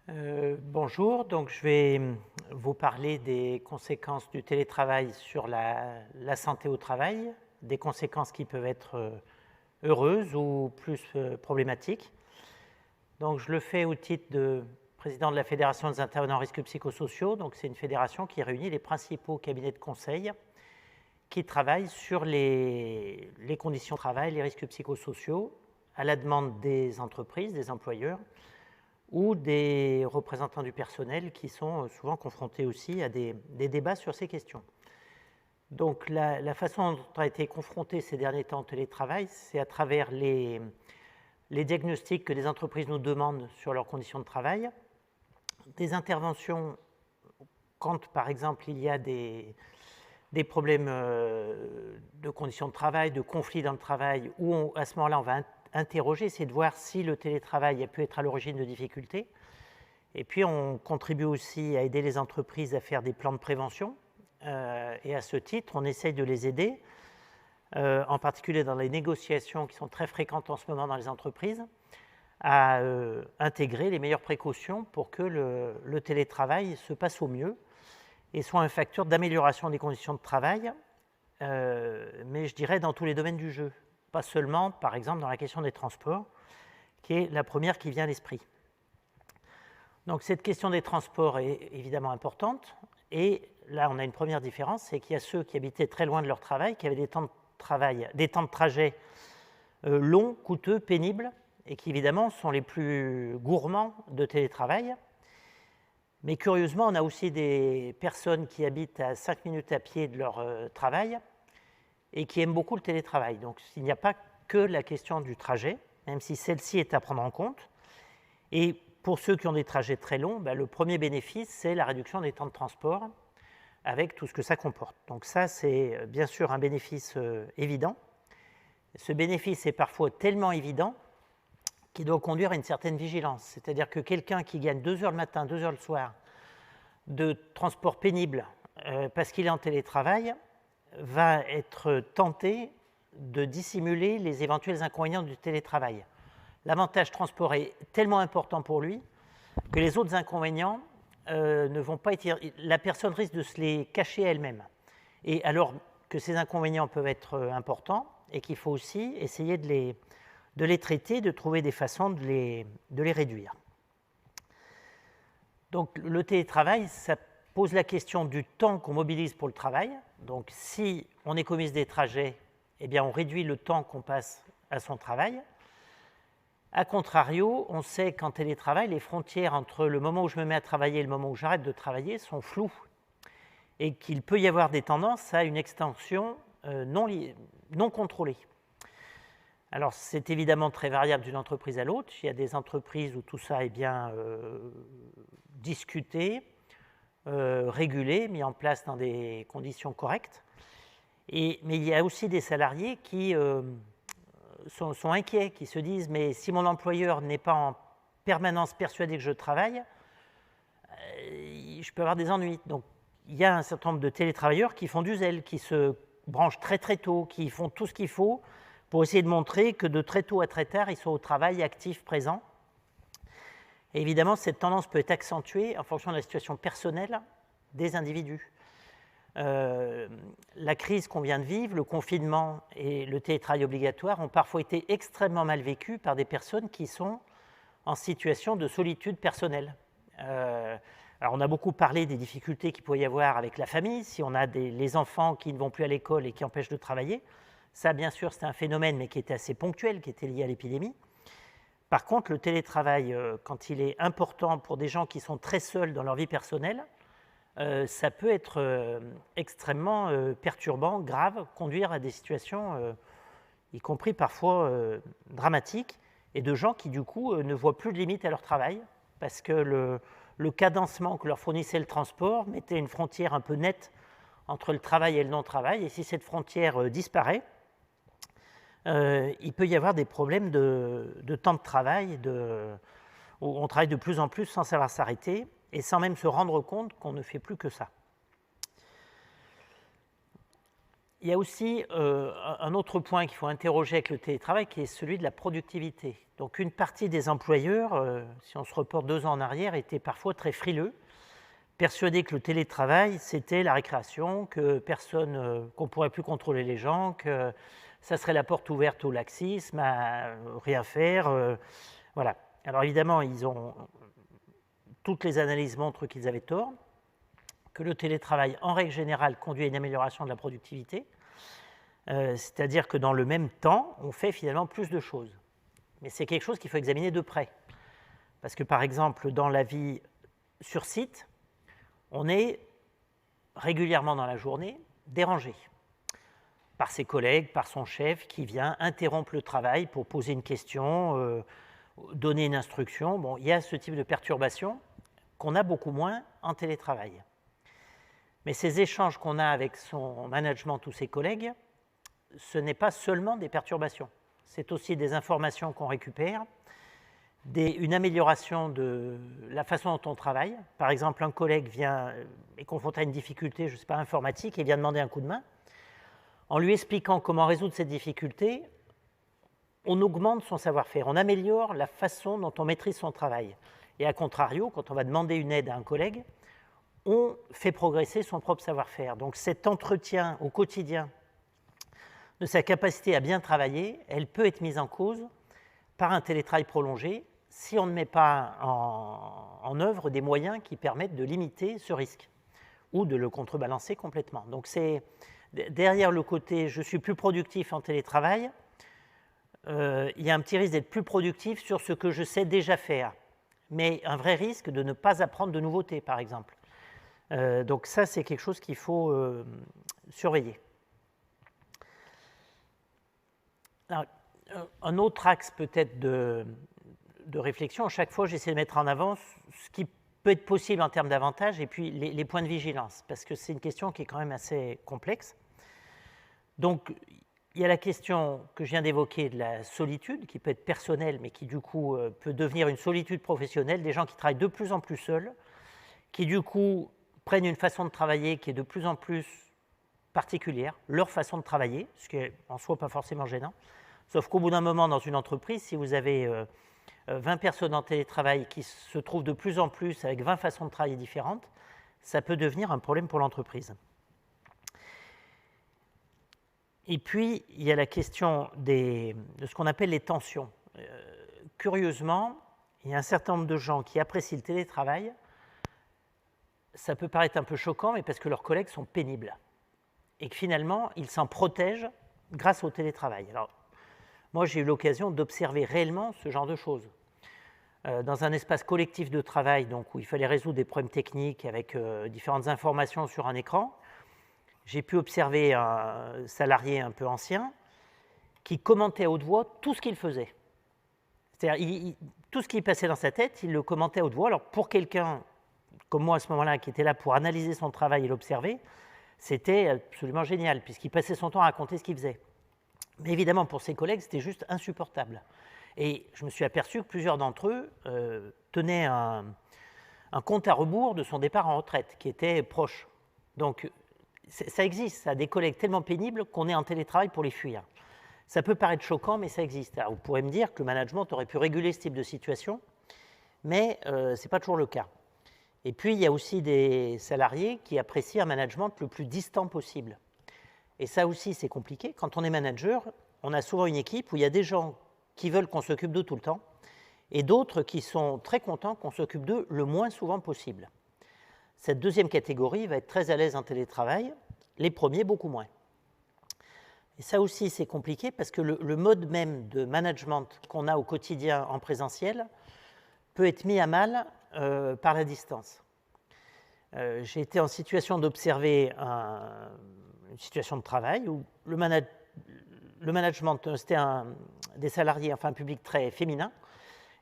Bonjour, donc je vais vous parler des conséquences du télétravail sur la santé au travail, des conséquences qui peuvent être heureuses ou plus problématiques. Donc je le fais au titre de président de la Fédération des intervenants en risques psychosociaux. Donc c'est une fédération qui réunit les principaux cabinets de conseil qui travaillent sur les conditions de travail, les risques psychosociaux, à la demande des entreprises, des employeurs, ou des représentants du personnel qui sont souvent confrontés aussi à des débats sur ces questions. Donc la façon dont on a été confronté ces derniers temps au télétravail, c'est à travers les diagnostics que les entreprises nous demandent sur leurs conditions de travail, des interventions quand par exemple il y a des problèmes de conditions de travail, de conflits dans le travail, où à ce moment-là on va interroger, c'est de voir si le télétravail a pu être à l'origine de difficultés. Et puis on contribue aussi à aider les entreprises à faire des plans de prévention. Et à ce titre, on essaye de les aider, en particulier dans les négociations qui sont très fréquentes en ce moment dans les entreprises, à intégrer les meilleures précautions pour que le télétravail se passe au mieux et soit un facteur d'amélioration des conditions de travail, mais je dirais dans tous les domaines du jeu. Pas seulement, par exemple, dans la question des transports, qui est la première qui vient à l'esprit. Donc cette question des transports est évidemment importante, et là on a une première différence, c'est qu'il y a ceux qui habitaient très loin de leur travail, qui avaient des temps de trajet longs, coûteux, pénibles, et qui évidemment sont les plus gourmands de télétravail. Mais curieusement, on a aussi des personnes qui habitent à 5 minutes à pied de leur travail, et qui aiment beaucoup le télétravail. Donc il n'y a pas que la question du trajet, même si celle-ci est à prendre en compte. Et pour ceux qui ont des trajets très longs, le premier bénéfice, c'est la réduction des temps de transport, avec tout ce que ça comporte. Donc ça, c'est bien sûr un bénéfice évident. Ce bénéfice est parfois tellement évident qu'il doit conduire à une certaine vigilance. C'est-à-dire que quelqu'un qui gagne 2 heures le matin, 2 heures le soir, de transport pénible, parce qu'il est en télétravail, va être tenté de dissimuler les éventuels inconvénients du télétravail. L'avantage transport est tellement important pour lui que les autres inconvénients ne vont pas être... La personne risque de se les cacher elle-même. Et alors que ces inconvénients peuvent être importants et qu'il faut aussi essayer de les traiter, de trouver des façons de les réduire. Donc le télétravail, ça pose la question du temps qu'on mobilise pour le travail. Donc si on économise des trajets, eh bien on réduit le temps qu'on passe à son travail. A contrario, on sait qu'en télétravail, les frontières entre le moment où je me mets à travailler et le moment où j'arrête de travailler sont floues, et qu'il peut y avoir des tendances à une extension non contrôlée. Alors c'est évidemment très variable d'une entreprise à l'autre. Il y a des entreprises où tout ça est bien discuté, régulé, mis en place dans des conditions correctes. Mais il y a aussi des salariés qui sont inquiets, qui se disent « mais si mon employeur n'est pas en permanence persuadé que je travaille, je peux avoir des ennuis ». Donc il y a un certain nombre de télétravailleurs qui font du zèle, qui se branchent très très tôt, qui font tout ce qu'il faut pour essayer de montrer que de très tôt à très tard, ils sont au travail, actifs, présents. Et évidemment, cette tendance peut être accentuée en fonction de la situation personnelle des individus. La crise qu'on vient de vivre, le confinement et le télétravail obligatoire ont parfois été extrêmement mal vécus par des personnes qui sont en situation de solitude personnelle. Alors on a beaucoup parlé des difficultés qu'il peut y avoir avec la famille, si on a les enfants qui ne vont plus à l'école et qui empêchent de travailler. Ça, bien sûr, c'est un phénomène, mais qui était assez ponctuel, qui était lié à l'épidémie. Par contre, le télétravail, quand il est important pour des gens qui sont très seuls dans leur vie personnelle, ça peut être extrêmement perturbant, grave, conduire à des situations, y compris parfois dramatiques, et de gens qui, du coup, ne voient plus de limite à leur travail, parce que le cadencement que leur fournissait le transport mettait une frontière un peu nette entre le travail et le non-travail, et si cette frontière disparaît, il peut y avoir des problèmes de temps de travail, où on travaille de plus en plus sans savoir s'arrêter et sans même se rendre compte qu'on ne fait plus que ça. il y a aussi un autre point qu'il faut interroger avec le télétravail, qui est celui de la productivité. Donc une partie des employeurs, si on se reporte 2 ans en arrière, étaient parfois très frileux, persuadés que le télétravail, c'était la récréation, que personne, qu'on ne pourrait plus contrôler les gens, que ça serait la porte ouverte au laxisme, à rien faire. Voilà. Alors évidemment, toutes les analyses montrent qu'ils avaient tort, que le télétravail, en règle générale, conduit à une amélioration de la productivité, c'est-à-dire que dans le même temps, on fait finalement plus de choses. Mais c'est quelque chose qu'il faut examiner de près. Parce que par exemple, dans la vie sur site, on est régulièrement dans la journée dérangé par ses collègues, par son chef qui vient interrompre le travail pour poser une question, donner une instruction. Bon, il y a ce type de perturbation qu'on a beaucoup moins en télétravail. Mais ces échanges qu'on a avec son management ou ses collègues, ce n'est pas seulement des perturbations. C'est aussi des informations qu'on récupère, une amélioration de la façon dont on travaille. Par exemple, un collègue est confronté à une difficulté, je ne sais pas, informatique, et vient demander un coup de main. En lui expliquant comment résoudre cette difficulté, on augmente son savoir-faire, on améliore la façon dont on maîtrise son travail. Et à contrario, quand on va demander une aide à un collègue, on fait progresser son propre savoir-faire. Donc cet entretien au quotidien de sa capacité à bien travailler, elle peut être mise en cause par un télétravail prolongé si on ne met pas en œuvre des moyens qui permettent de limiter ce risque ou de le contrebalancer complètement. Donc c'est derrière le côté « je suis plus productif en télétravail », il y a un petit risque d'être plus productif sur ce que je sais déjà faire, mais un vrai risque de ne pas apprendre de nouveautés, par exemple. Donc ça, c'est quelque chose qu'il faut surveiller. Alors, un autre axe peut-être de réflexion, à chaque fois j'essaie de mettre en avant ce qui peut être possible en termes d'avantages et puis les points de vigilance, parce que c'est une question qui est quand même assez complexe. Donc, il y a la question que je viens d'évoquer de la solitude, qui peut être personnelle, mais qui du coup peut devenir une solitude professionnelle, des gens qui travaillent de plus en plus seuls, qui du coup prennent une façon de travailler qui est de plus en plus particulière, leur façon de travailler, ce qui est en soi pas forcément gênant, sauf qu'au bout d'un moment dans une entreprise, si vous avez 20 personnes en télétravail qui se trouvent de plus en plus avec 20 façons de travailler différentes, ça peut devenir un problème pour l'entreprise. Et puis, il y a la question de ce qu'on appelle les tensions. Curieusement, il y a un certain nombre de gens qui apprécient le télétravail. Ça peut paraître un peu choquant, mais parce que leurs collègues sont pénibles. Et que finalement, ils s'en protègent grâce au télétravail. Alors, moi, j'ai eu l'occasion d'observer réellement ce genre de choses. Dans un espace collectif de travail, donc, où il fallait résoudre des problèmes techniques avec différentes informations sur un écran, j'ai pu observer un salarié un peu ancien qui commentait à haute voix tout ce qu'il faisait. C'est-à-dire, tout ce qui passait dans sa tête, il le commentait à haute voix. Alors, pour quelqu'un comme moi à ce moment-là, qui était là pour analyser son travail et l'observer, c'était absolument génial, puisqu'il passait son temps à raconter ce qu'il faisait. Mais évidemment, pour ses collègues, c'était juste insupportable. Et je me suis aperçu que plusieurs d'entre eux tenaient un compte à rebours de son départ en retraite, qui était proche. Donc, ça existe, ça a des collègues tellement pénibles qu'on est en télétravail pour les fuir. Ça peut paraître choquant, mais ça existe. Alors, vous pourrez me dire que le management aurait pu réguler ce type de situation, mais ce n'est pas toujours le cas. Et puis, il y a aussi des salariés qui apprécient un management le plus distant possible. Et ça aussi, c'est compliqué. Quand on est manager, on a souvent une équipe où il y a des gens qui veulent qu'on s'occupe d'eux tout le temps et d'autres qui sont très contents qu'on s'occupe d'eux le moins souvent possible. Cette deuxième catégorie va être très à l'aise en télétravail, les premiers beaucoup moins. Et ça aussi, c'est compliqué parce que le mode même de management qu'on a au quotidien en présentiel peut être mis à mal par la distance. J'ai été en situation d'observer une situation de travail où le management, c'était des salariés, enfin un public très féminin,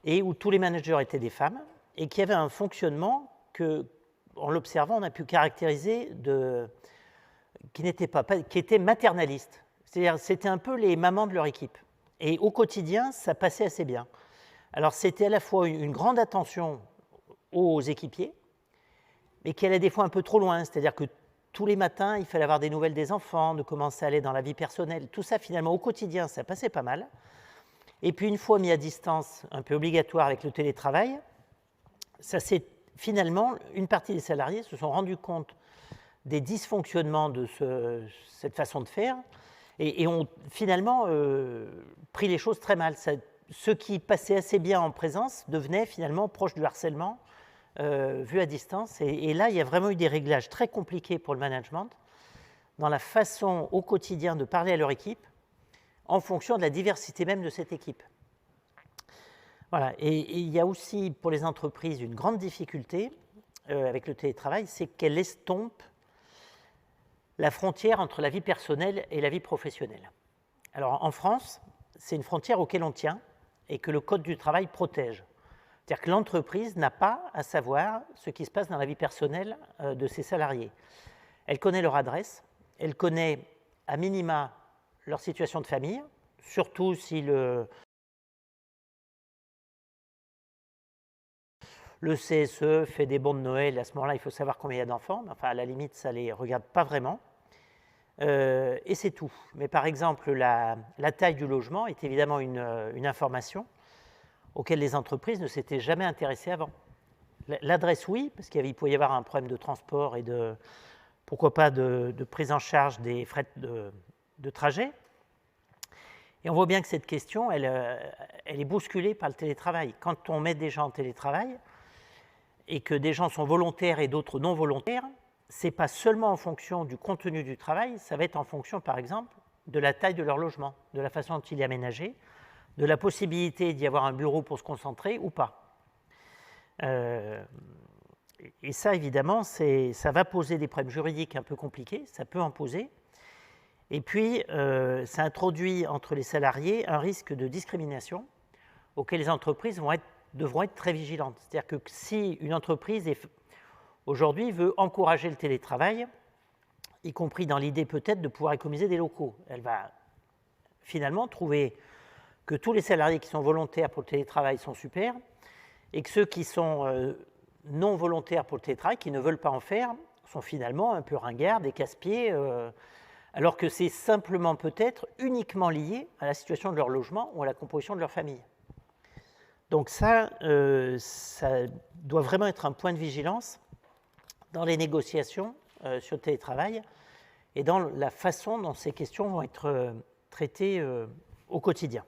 et où tous les managers étaient des femmes, et qui avait un fonctionnement que, en l'observant, on a pu caractériser qui était maternaliste. C'est-à-dire, c'était un peu les mamans de leur équipe. Et au quotidien, ça passait assez bien. Alors, c'était à la fois une grande attention aux équipiers, mais qui allait des fois un peu trop loin. C'est-à-dire que tous les matins, il fallait avoir des nouvelles des enfants, de comment ça allait dans la vie personnelle. Tout ça, finalement, au quotidien, ça passait pas mal. Et puis, une fois mis à distance, un peu obligatoire avec le télétravail, ça s'est finalement, une partie des salariés se sont rendus compte des dysfonctionnements de cette façon de faire et ont finalement pris les choses très mal. Ce qui passait assez bien en présence devenait finalement proche du harcèlement vu à distance. Et là, il y a vraiment eu des réglages très compliqués pour le management dans la façon au quotidien de parler à leur équipe en fonction de la diversité même de cette équipe. Voilà. Et il y a aussi pour les entreprises une grande difficulté avec le télétravail, c'est qu'elle estompe la frontière entre la vie personnelle et la vie professionnelle. Alors en France, c'est une frontière auquel on tient et que le Code du travail protège. C'est-à-dire que l'entreprise n'a pas à savoir ce qui se passe dans la vie personnelle de ses salariés. Elle connaît leur adresse, elle connaît à minima leur situation de famille, surtout si le CSE fait des bons de Noël, à ce moment-là, il faut savoir combien il y a d'enfants. Enfin, à la limite, ça ne les regarde pas vraiment. Et c'est tout. Mais par exemple, la taille du logement est évidemment une information auxquelles les entreprises ne s'étaient jamais intéressées avant. L'adresse, oui, parce qu'il pouvait y avoir un problème de transport et pourquoi pas de prise en charge des frais de trajet. Et on voit bien que cette question, elle est bousculée par le télétravail. Quand on met des gens en télétravail et que des gens sont volontaires et d'autres non volontaires, ce n'est pas seulement en fonction du contenu du travail, ça va être en fonction, par exemple, de la taille de leur logement, de la façon dont il est aménagé, de la possibilité d'y avoir un bureau pour se concentrer ou pas. Et ça, évidemment, ça va poser des problèmes juridiques un peu compliqués, ça peut en poser. Et puis, ça introduit entre les salariés un risque de discrimination auquel les entreprises devront être très vigilantes. C'est-à-dire que si une entreprise aujourd'hui veut encourager le télétravail, y compris dans l'idée peut-être de pouvoir économiser des locaux, elle va finalement trouver que tous les salariés qui sont volontaires pour le télétravail sont super et que ceux qui sont non volontaires pour le télétravail, qui ne veulent pas en faire, sont finalement un peu ringards, des casse-pieds, alors que c'est simplement peut-être uniquement lié à la situation de leur logement ou à la composition de leur famille. Donc ça doit vraiment être un point de vigilance dans les négociations sur le télétravail et dans la façon dont ces questions vont être traitées au quotidien.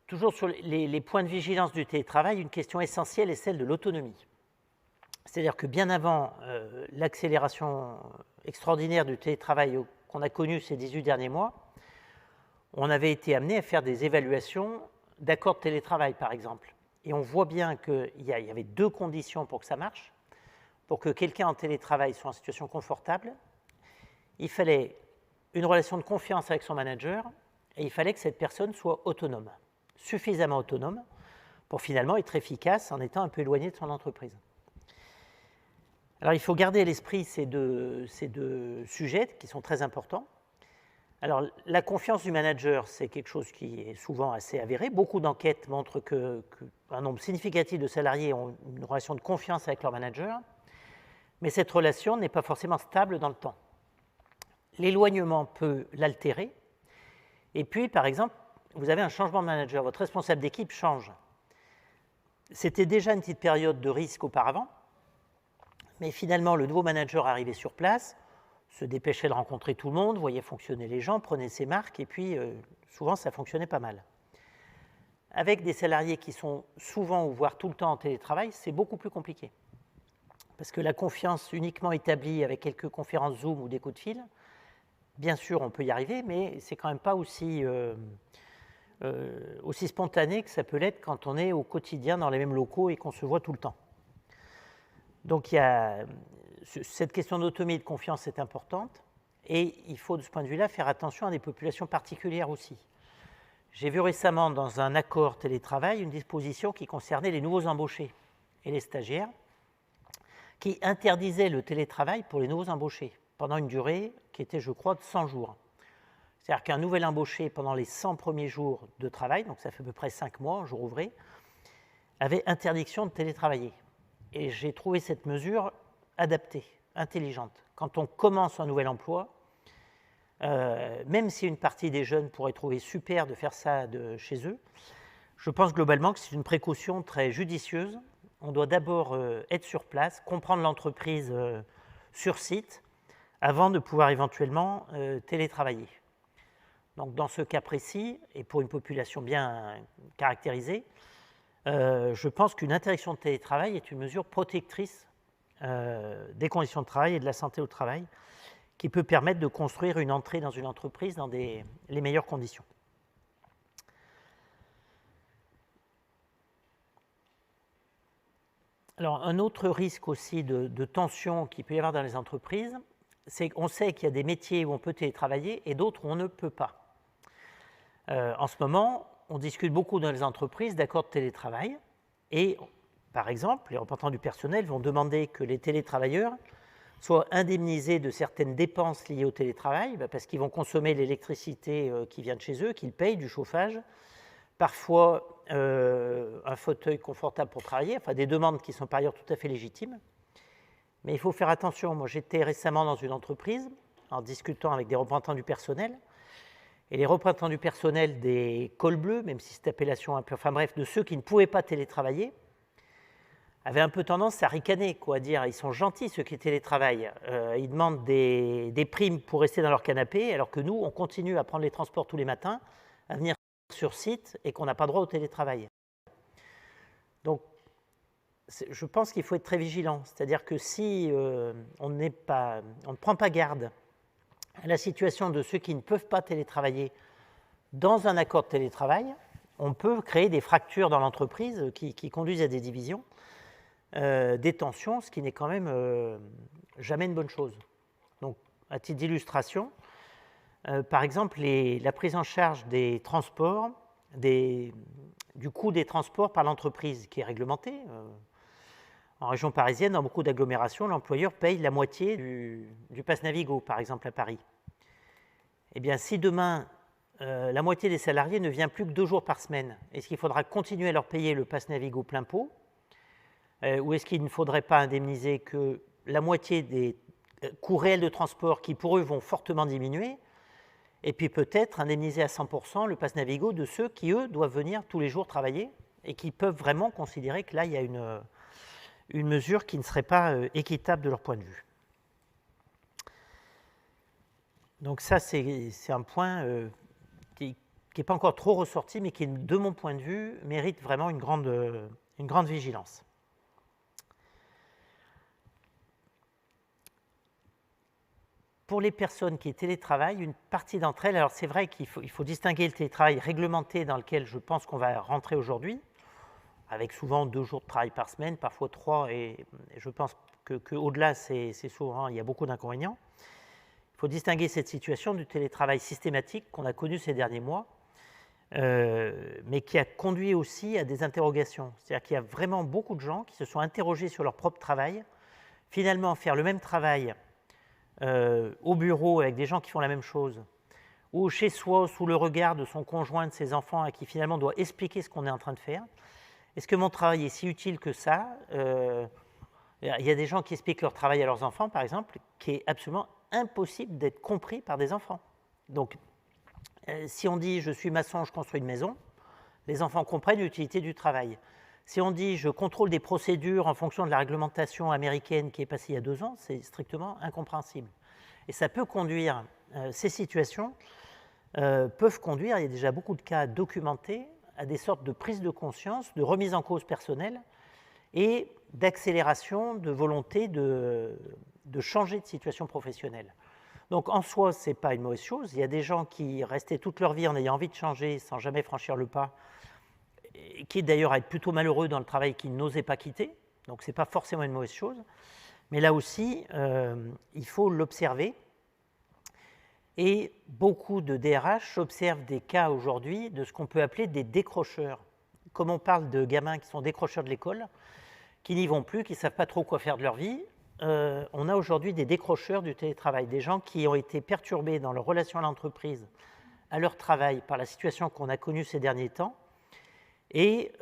Toujours sur les points de vigilance du télétravail, une question essentielle est celle de l'autonomie. C'est-à-dire que bien avant l'accélération extraordinaire du télétravail qu'on a connue ces 18 derniers mois, on avait été amené à faire des évaluations d'accords de télétravail, par exemple. Et on voit bien qu'il y avait deux conditions pour que ça marche. Pour que quelqu'un en télétravail soit en situation confortable, il fallait une relation de confiance avec son manager et il fallait que cette personne soit autonome, suffisamment autonome pour finalement être efficace en étant un peu éloigné de son entreprise. Alors il faut garder à l'esprit ces deux sujets qui sont très importants. Alors la confiance du manager, c'est quelque chose qui est souvent assez avéré. Beaucoup d'enquêtes montrent qu'un nombre significatif de salariés ont une relation de confiance avec leur manager, mais cette relation n'est pas forcément stable dans le temps. L'éloignement peut l'altérer. Et puis, par exemple, vous avez un changement de manager, votre responsable d'équipe change. C'était déjà une petite période de risque auparavant, mais finalement, le nouveau manager arrivait sur place, se dépêchait de rencontrer tout le monde, voyait fonctionner les gens, prenait ses marques, et puis souvent, ça fonctionnait pas mal. Avec des salariés qui sont souvent ou voire tout le temps en télétravail, c'est beaucoup plus compliqué. Parce que la confiance uniquement établie avec quelques conférences Zoom ou des coups de fil, bien sûr, on peut y arriver, mais c'est quand même pas aussi spontané que ça peut l'être quand on est au quotidien dans les mêmes locaux et qu'on se voit tout le temps. Donc cette question d'autonomie et de confiance est importante et il faut de ce point de vue-là faire attention à des populations particulières aussi. J'ai vu récemment dans un accord télétravail une disposition qui concernait les nouveaux embauchés et les stagiaires qui interdisait le télétravail pour les nouveaux embauchés pendant une durée qui était, je crois, de 100 jours. C'est-à-dire qu'un nouvel embauché, pendant les 100 premiers jours de travail, donc ça fait à peu près 5 mois, un jour ouvré, avait interdiction de télétravailler. et j'ai trouvé cette mesure adaptée, intelligente. Quand on commence un nouvel emploi, même si une partie des jeunes pourrait trouver super de faire ça de chez eux, je pense globalement que c'est une précaution très judicieuse. On doit d'abord être sur place, comprendre l'entreprise sur site, avant de pouvoir éventuellement télétravailler. Donc dans ce cas précis, et pour une population bien caractérisée, je pense qu'une interdiction de télétravail est une mesure protectrice des conditions de travail et de la santé au travail, qui peut permettre de construire une entrée dans une entreprise dans les meilleures conditions. Alors, un autre risque aussi de tension qu'il peut y avoir dans les entreprises, c'est qu'on sait qu'il y a des métiers où on peut télétravailler et d'autres où on ne peut pas. En ce moment, on discute beaucoup dans les entreprises d'accords de télétravail et, par exemple, les représentants du personnel vont demander que les télétravailleurs soient indemnisés de certaines dépenses liées au télétravail, parce qu'ils vont consommer l'électricité qui vient de chez eux, qu'ils payent du chauffage, parfois un fauteuil confortable pour travailler, enfin des demandes qui sont par ailleurs tout à fait légitimes. Mais il faut faire attention. Moi, j'étais récemment dans une entreprise en discutant avec des représentants du personnel, et les représentants du personnel des cols bleus, même si cette appellation un peu, enfin bref, de ceux qui ne pouvaient pas télétravailler, avaient un peu tendance à ricaner, à dire ils sont gentils ceux qui télétravaillent, ils demandent des primes pour rester dans leur canapé, alors que nous, on continue à prendre les transports tous les matins, à venir sur site et qu'on n'a pas droit au télétravail. Donc, je pense qu'il faut être très vigilant, c'est-à-dire que si on ne prend pas garde à la situation de ceux qui ne peuvent pas télétravailler dans un accord de télétravail, on peut créer des fractures dans l'entreprise qui conduisent à des divisions, des tensions, ce qui n'est quand même jamais une bonne chose. Donc, à titre d'illustration, par exemple, la prise en charge des transports, du coût des transports par l'entreprise qui est réglementée. En région parisienne, dans beaucoup d'agglomérations, l'employeur paye la moitié du pass Navigo, par exemple à Paris. Eh bien, si demain, la moitié des salariés ne vient plus que 2 jours par semaine, est-ce qu'il faudra continuer à leur payer le pass Navigo plein pot ou est-ce qu'il ne faudrait pas indemniser que la moitié des coûts réels de transport qui, pour eux, vont fortement diminuer, et puis peut-être indemniser à 100% le pass Navigo de ceux qui, eux, doivent venir tous les jours travailler et qui peuvent vraiment considérer que là, il y a une mesure qui ne serait pas équitable de leur point de vue. Donc ça, c'est un point qui n'est pas encore trop ressorti, mais qui, de mon point de vue, mérite vraiment une grande vigilance. Pour les personnes qui télétravaillent, une partie d'entre elles, alors c'est vrai qu'il faut distinguer le télétravail réglementé dans lequel je pense qu'on va rentrer aujourd'hui, avec souvent 2 jours de travail par semaine, parfois 3, et je pense qu'au-delà, c'est souvent, il y a beaucoup d'inconvénients. Il faut distinguer cette situation du télétravail systématique qu'on a connu ces derniers mois, mais qui a conduit aussi à des interrogations. C'est-à-dire qu'il y a vraiment beaucoup de gens qui se sont interrogés sur leur propre travail. Finalement, faire le même travail au bureau avec des gens qui font la même chose, ou chez soi, sous le regard de son conjoint, de ses enfants, à qui finalement doit expliquer ce qu'on est en train de faire. Est-ce que mon travail est si utile que ça ? Il y a des gens qui expliquent leur travail à leurs enfants, par exemple, qui est absolument impossible d'être compris par des enfants. Donc, si on dit « je suis maçon, je construis une maison », les enfants comprennent l'utilité du travail. Si on dit « je contrôle des procédures en fonction de la réglementation américaine qui est passée il y a 2 ans », c'est strictement incompréhensible. Et ça peut conduire, ces situations peuvent conduire, il y a déjà beaucoup de cas documentés, à des sortes de prise de conscience, de remise en cause personnelle et d'accélération de volonté de changer de situation professionnelle. Donc en soi, ce n'est pas une mauvaise chose. Il y a des gens qui restaient toute leur vie en ayant envie de changer sans jamais franchir le pas, qui d'ailleurs à être plutôt malheureux dans le travail qu'ils n'osaient pas quitter. Donc ce n'est pas forcément une mauvaise chose. Mais là aussi, il faut l'observer. Et beaucoup de DRH observent des cas aujourd'hui de ce qu'on peut appeler des décrocheurs. Comme on parle de gamins qui sont décrocheurs de l'école, qui n'y vont plus, qui ne savent pas trop quoi faire de leur vie, on a aujourd'hui des décrocheurs du télétravail, des gens qui ont été perturbés dans leur relation à l'entreprise, à leur travail, par la situation qu'on a connue ces derniers temps, et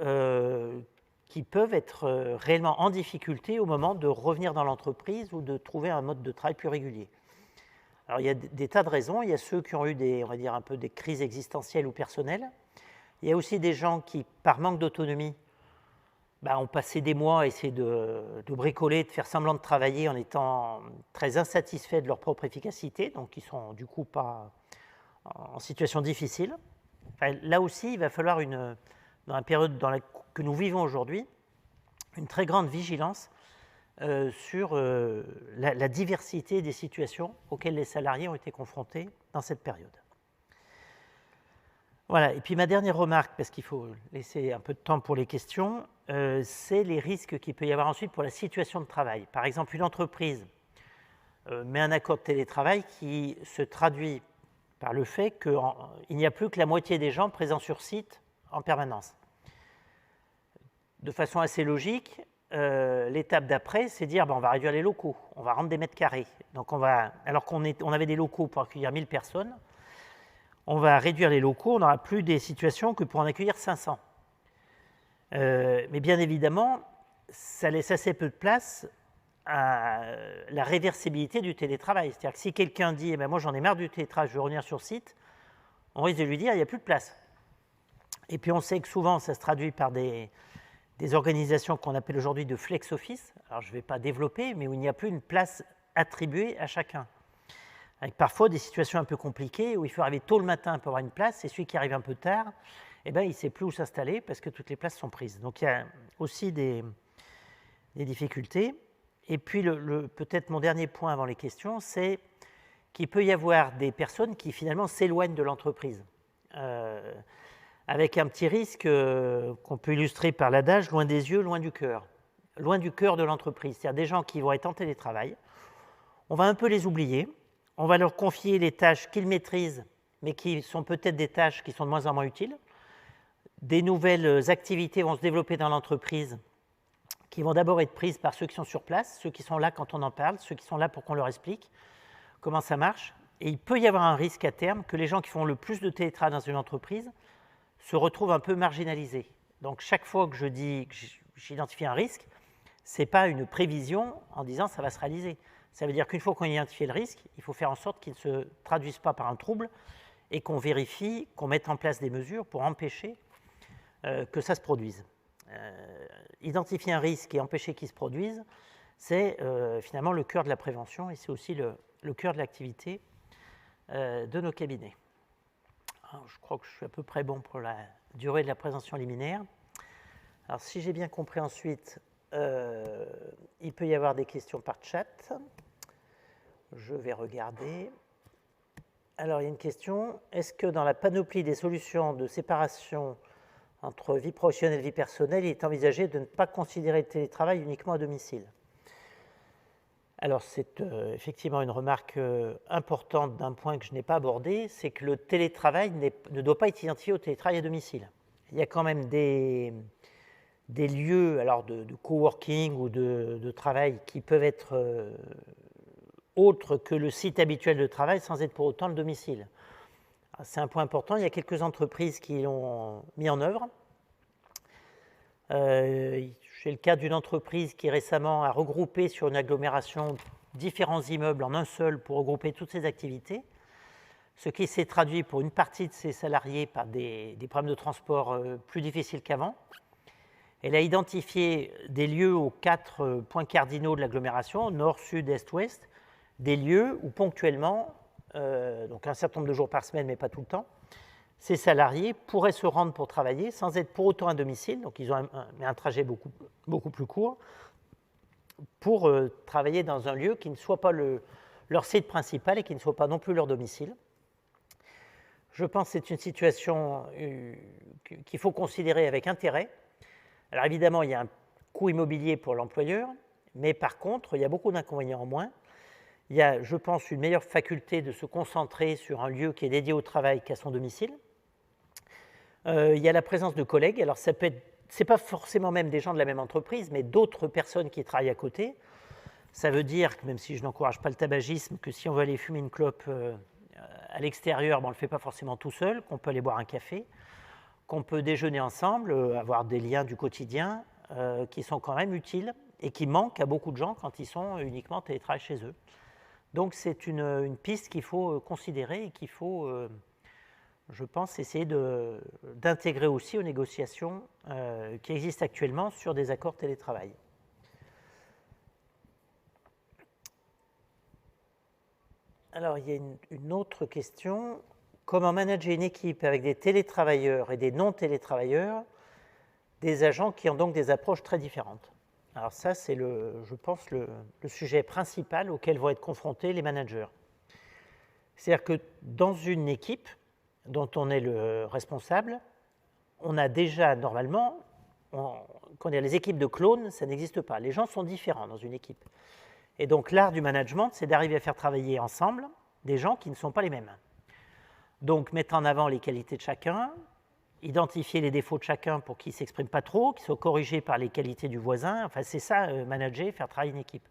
qui peuvent être réellement en difficulté au moment de revenir dans l'entreprise ou de trouver un mode de travail plus régulier. Alors, il y a des tas de raisons. Il y a ceux qui ont eu on va dire un peu des crises existentielles ou personnelles. Il y a aussi des gens qui, par manque d'autonomie, ont passé des mois à essayer de bricoler, de faire semblant de travailler en étant très insatisfaits de leur propre efficacité, donc ils sont du coup pas en situation difficile. Enfin, là aussi, il va falloir, dans la période que nous vivons aujourd'hui, une très grande vigilance sur la diversité des situations auxquelles les salariés ont été confrontés dans cette période. Voilà, et puis ma dernière remarque, parce qu'il faut laisser un peu de temps pour les questions, c'est les risques qu'il peut y avoir ensuite pour la situation de travail. Par exemple, une entreprise met un accord de télétravail qui se traduit par le fait qu'il n'y a plus que la moitié des gens présents sur site en permanence. De façon assez logique, l'étape d'après, c'est dire on va réduire les locaux, on va rendre des mètres carrés. Donc alors qu'on avait des locaux pour accueillir 1000 personnes, on va réduire les locaux, on n'aura plus des situations que pour en accueillir 500. Mais bien évidemment, ça laisse assez peu de place à la réversibilité du télétravail. C'est-à-dire que si quelqu'un dit moi j'en ai marre du télétravail, je veux revenir sur site, on risque de lui dire il n'y a plus de place. Et puis on sait que souvent ça se traduit par des organisations qu'on appelle aujourd'hui de flex office. Alors je ne vais pas développer, mais où il n'y a plus une place attribuée à chacun. Avec parfois des situations un peu compliquées où il faut arriver tôt le matin pour avoir une place et celui qui arrive un peu tard, il ne sait plus où s'installer parce que toutes les places sont prises. Donc il y a aussi des difficultés. Et puis peut-être mon dernier point avant les questions, c'est qu'il peut y avoir des personnes qui finalement s'éloignent de l'entreprise. Avec un petit risque qu'on peut illustrer par l'adage « loin des yeux, loin du cœur ». Loin du cœur de l'entreprise, c'est-à-dire des gens qui vont être en télétravail. On va un peu les oublier. On va leur confier les tâches qu'ils maîtrisent, mais qui sont peut-être des tâches qui sont de moins en moins utiles. Des nouvelles activités vont se développer dans l'entreprise qui vont d'abord être prises par ceux qui sont sur place, ceux qui sont là quand on en parle, ceux qui sont là pour qu'on leur explique comment ça marche. Et il peut y avoir un risque à terme que les gens qui font le plus de télétravail dans une entreprise se retrouvent un peu marginalisés. Donc chaque fois que je dis que j'identifie un risque, ce n'est pas une prévision en disant ça va se réaliser. Ça veut dire qu'une fois qu'on a identifié le risque, il faut faire en sorte qu'il ne se traduise pas par un trouble et qu'on vérifie, qu'on mette en place des mesures pour empêcher que ça se produise. Identifier un risque et empêcher qu'il se produise, c'est finalement le cœur de la prévention et c'est aussi le cœur de l'activité de nos cabinets. Alors, je crois que je suis à peu près bon pour la durée de la présentation liminaire. Alors si j'ai bien compris ensuite, il peut y avoir des questions par chat. Je vais regarder. Alors, il y a une question. Est-ce que dans la panoplie des solutions de séparation entre vie professionnelle et vie personnelle, il est envisagé de ne pas considérer le télétravail uniquement à domicile? Alors, c'est effectivement une remarque importante d'un point que je n'ai pas abordé, c'est que le télétravail ne doit pas être identifié au télétravail à domicile. Il y a quand même des lieux alors de coworking ou de travail qui peuvent être autres que le site habituel de travail sans être pour autant le domicile. C'est un point important. Il y a quelques entreprises qui l'ont mis en œuvre. J'ai le cas d'une entreprise qui récemment a regroupé sur une agglomération différents immeubles en un seul pour regrouper toutes ses activités, ce qui s'est traduit pour une partie de ses salariés par des problèmes de transport plus difficiles qu'avant. Elle a identifié des lieux aux 4 points cardinaux de l'agglomération, nord, sud, est, ouest, des lieux où ponctuellement, donc un certain nombre de jours par semaine, mais pas tout le temps, ces salariés pourraient se rendre pour travailler sans être pour autant à domicile, donc ils ont un trajet beaucoup plus court, pour travailler dans un lieu qui ne soit pas leur site principal et qui ne soit pas non plus leur domicile. Je pense que c'est une situation qu'il faut considérer avec intérêt. Alors évidemment, il y a un coût immobilier pour l'employeur, mais par contre, il y a beaucoup d'inconvénients en moins. Il y a, je pense, une meilleure faculté de se concentrer sur un lieu qui est dédié au travail qu'à son domicile. Il y a la présence de collègues. Alors, ce n'est pas forcément même des gens de la même entreprise, mais d'autres personnes qui travaillent à côté. Ça veut dire, même si je n'encourage pas le tabagisme, que si on veut aller fumer une clope à l'extérieur, on ne le fait pas forcément tout seul, qu'on peut aller boire un café, qu'on peut déjeuner ensemble, avoir des liens du quotidien, qui sont quand même utiles et qui manquent à beaucoup de gens quand ils sont uniquement en télétravail chez eux. Donc c'est une piste qu'il faut considérer et qu'il faut, je pense, essayer d'intégrer aussi aux négociations qui existent actuellement sur des accords télétravail. Alors, il y a une autre question. Comment manager une équipe avec des télétravailleurs et des non-télétravailleurs, des agents qui ont donc des approches très différentes? Alors ça, c'est, je pense, le sujet principal auquel vont être confrontés les managers. C'est-à-dire que dans une équipe dont on est le responsable, on a déjà normalement, quand il y a les équipes de clones, ça n'existe pas. Les gens sont différents dans une équipe. Et donc l'art du management, c'est d'arriver à faire travailler ensemble des gens qui ne sont pas les mêmes. Donc mettre en avant les qualités de chacun, identifier les défauts de chacun pour qu'ils ne s'expriment pas trop, qu'ils soient corrigés par les qualités du voisin. Enfin, c'est ça, manager, faire travailler une équipe.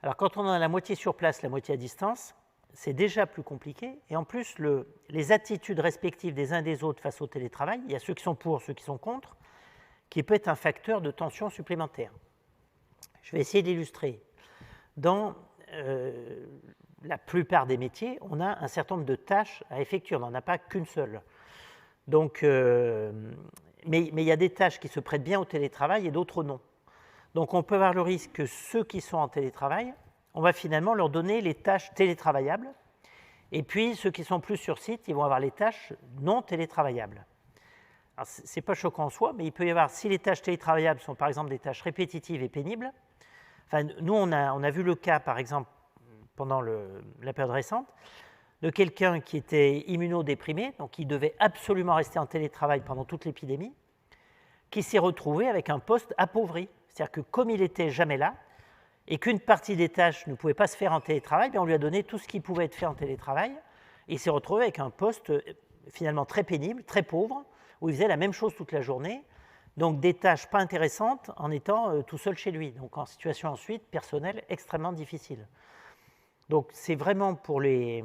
Alors quand on a la moitié sur place, la moitié à distance, c'est déjà plus compliqué. Et en plus, les attitudes respectives des uns des autres face au télétravail, il y a ceux qui sont pour, ceux qui sont contre, qui peut être un facteur de tension supplémentaire. Je vais essayer d'illustrer. Dans la plupart des métiers, on a un certain nombre de tâches à effectuer. On n'en a pas qu'une seule. Donc, mais il y a des tâches qui se prêtent bien au télétravail et d'autres non. Donc on peut avoir le risque que ceux qui sont en télétravail, on va finalement leur donner les tâches télétravaillables, et puis ceux qui sont plus sur site, ils vont avoir les tâches non télétravaillables. Alors ce n'est pas choquant en soi, mais il peut y avoir, si les tâches télétravaillables sont par exemple des tâches répétitives et pénibles, enfin, nous on a vu le cas par exemple pendant la période récente, de quelqu'un qui était immunodéprimé, donc qui devait absolument rester en télétravail pendant toute l'épidémie, qui s'est retrouvé avec un poste appauvri. C'est-à-dire que comme il n'était jamais là, et qu'une partie des tâches ne pouvait pas se faire en télétravail, bien on lui a donné tout ce qui pouvait être fait en télétravail, et il s'est retrouvé avec un poste finalement très pénible, très pauvre, où il faisait la même chose toute la journée, donc des tâches pas intéressantes en étant tout seul chez lui, donc en situation ensuite personnelle extrêmement difficile. Donc c'est vraiment pour les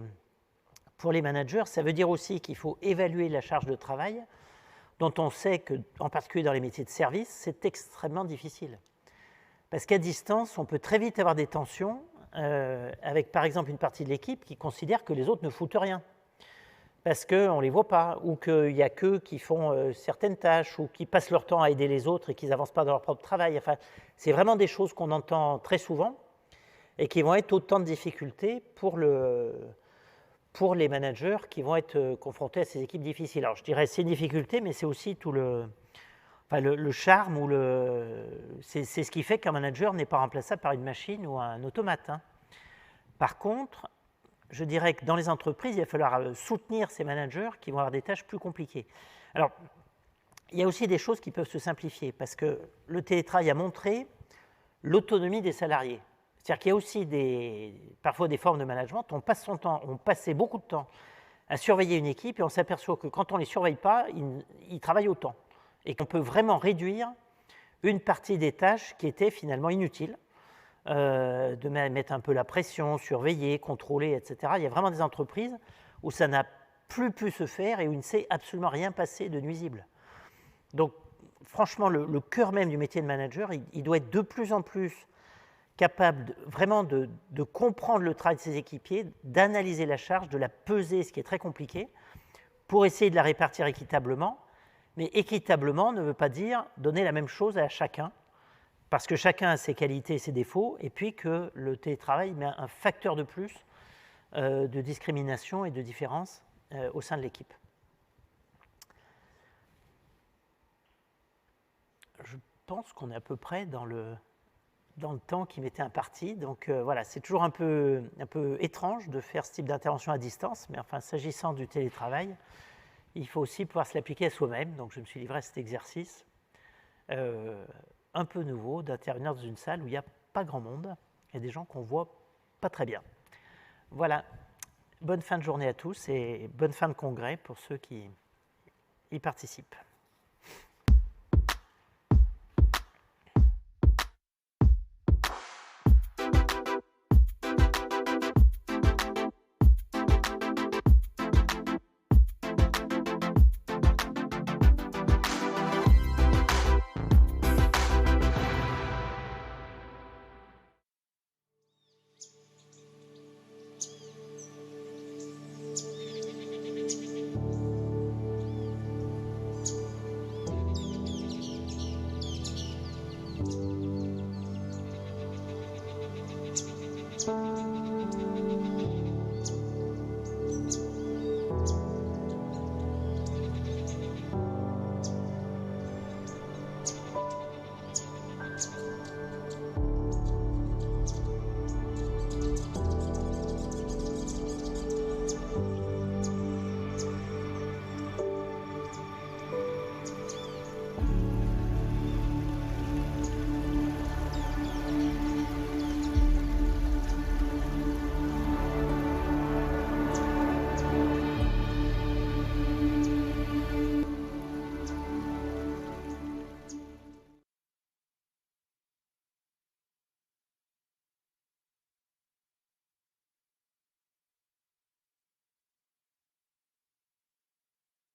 managers, ça veut dire aussi qu'il faut évaluer la charge de travail, dont on sait que, en particulier dans les métiers de service, c'est extrêmement difficile. Parce qu'à distance, on peut très vite avoir des tensions avec, par exemple, une partie de l'équipe qui considère que les autres ne foutent rien, parce qu'on ne les voit pas, ou qu'il n'y a qu'eux qui font certaines tâches, ou qui passent leur temps à aider les autres et qu'ils n'avancent pas dans leur propre travail. Enfin, c'est vraiment des choses qu'on entend très souvent et qui vont être autant de difficultés pour les managers qui vont être confrontés à ces équipes difficiles. Alors je dirais c'est une difficulté, mais c'est aussi tout le charme, ou c'est ce qui fait qu'un manager n'est pas remplaçable par une machine ou un automate. Hein. Par contre, je dirais que dans les entreprises, il va falloir soutenir ces managers qui vont avoir des tâches plus compliquées. Alors, il y a aussi des choses qui peuvent se simplifier, parce que le télétravail a montré l'autonomie des salariés. C'est-à-dire qu'il y a aussi parfois des formes de management, on passait beaucoup de temps à surveiller une équipe et on s'aperçoit que quand on ne les surveille pas, ils travaillent autant. Et qu'on peut vraiment réduire une partie des tâches qui étaient finalement inutiles, de mettre un peu la pression, surveiller, contrôler, etc. Il y a vraiment des entreprises où ça n'a plus pu se faire et où il ne s'est absolument rien passé de nuisible. Donc franchement, le cœur même du métier de manager, il doit être de plus en plus capable vraiment de comprendre le travail de ses équipiers, d'analyser la charge, de la peser, ce qui est très compliqué, pour essayer de la répartir équitablement. Mais équitablement ne veut pas dire donner la même chose à chacun, parce que chacun a ses qualités et ses défauts, et puis que le télétravail met un facteur de plus de discrimination et de différence au sein de l'équipe. Je pense qu'on est à peu près dans le temps qui m'était imparti. Donc voilà, c'est toujours un peu étrange de faire ce type d'intervention à distance, mais enfin, s'agissant du télétravail, il faut aussi pouvoir se l'appliquer à soi-même. Donc je me suis livré à cet exercice un peu nouveau d'intervenir dans une salle où il n'y a pas grand monde. Il y a des gens qu'on ne voit pas très bien. Voilà, bonne fin de journée à tous et bonne fin de congrès pour ceux qui y participent.